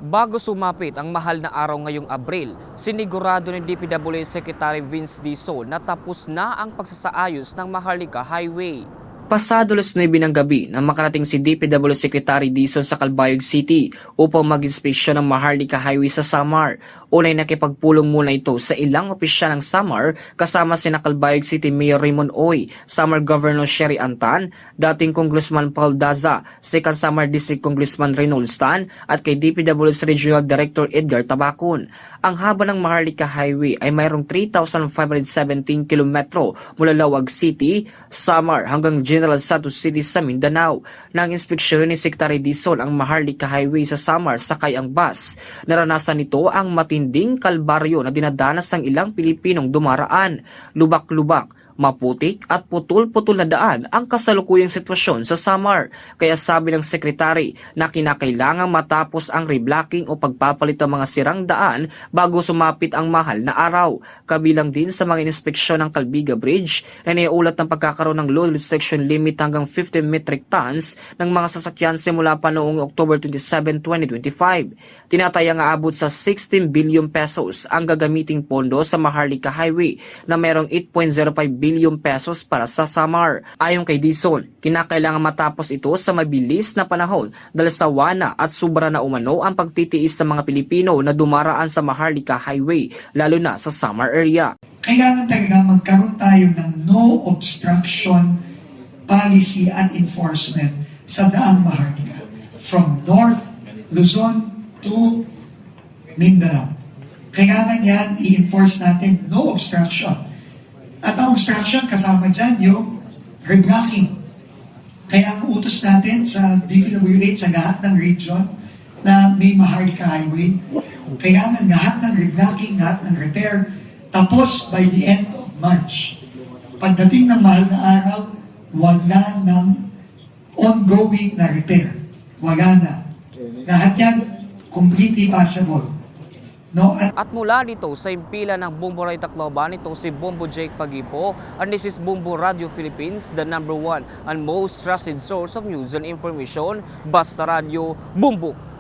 Bago sumapit ang mahal na araw ngayong Abril, sinigurado ni DPWH Secretary Vince Dizon na tapos na ang pagsasaayos ng Maharlika Highway. Pasado 9 ng gabi nang makarating si DPWH Secretary Dizon sa Calbayog City upang mag-inspeksyon ng Maharlika Highway sa Samar. Unay nakipagpulong muna ito sa ilang opisyal ng Samar kasama sina Calbayog City Mayor Raymond Oy, Samar Governor Sherry Antan, dating Congressman Paul Daza, 2nd Samar District Congressman Reynold Stan at kay DPWH Regional Director Edgar Tabacon. Ang haba ng Maharlika Highway ay mayroong 3,517 kilometro mula Lawag City, Samar hanggang General Santos City sa Mindanao. Nang inspeksyon ni Secretary Dizon ang Maharlika Highway sa Samar sakay ang bus. Naranasan nito ang matinding kalbaryo na dinadanas ng ilang Pilipinong dumaraan. Lubak-lubak, maputik at putol-putol na daan ang kasalukuyang sitwasyon sa Samar. Kaya sabi ng sekretary na kinakailangan matapos ang reblocking o pagpapalit ng mga sirang daan bago sumapit ang mahal na araw. Kabilang din sa mga inspeksyon ng Calbiga Bridge na naiulat ng pagkakaroon ng load restriction limit hanggang 50 metric tons ng mga sasakyan simula pa noong October 27, 2025. Tinatayang aabot sa 16 billion pesos ang gagamiting pondo sa Maharlika Highway na mayroong 8.05 bilyong pesos para sa Samar. Ayon kay Dizon, kinakailangan matapos ito sa mabilis na panahon dahil sa wana at sobra na umano ang pagtitiis ng mga Pilipino na dumaraan sa Maharlika Highway, lalo na sa Samar area. Kailangan talaga magkaroon tayo ng no obstruction policy and enforcement sa daang Maharlika. From North Luzon to Mindanao. Kailangan yan i-enforce natin no obstruction. At ang obstruction, kasama dyan yung reblocking. Kaya ang utos natin sa DPWH sa lahat ng region na may Maharlika Highway, kailangan lahat ng reblocking, lahat ng repair, tapos by the end of March. Pagdating ng mahal na araw, wala ng ongoing na repair. Wala na. Lahat yan, completely possible. No, at mula dito sa impila ng Bombo Radio Tacloban, ito si Bombo Jake Pagipo, and this is Bombo Radio Philippines, the #1 and most trusted source of news and information. Basta Radio, Bombo!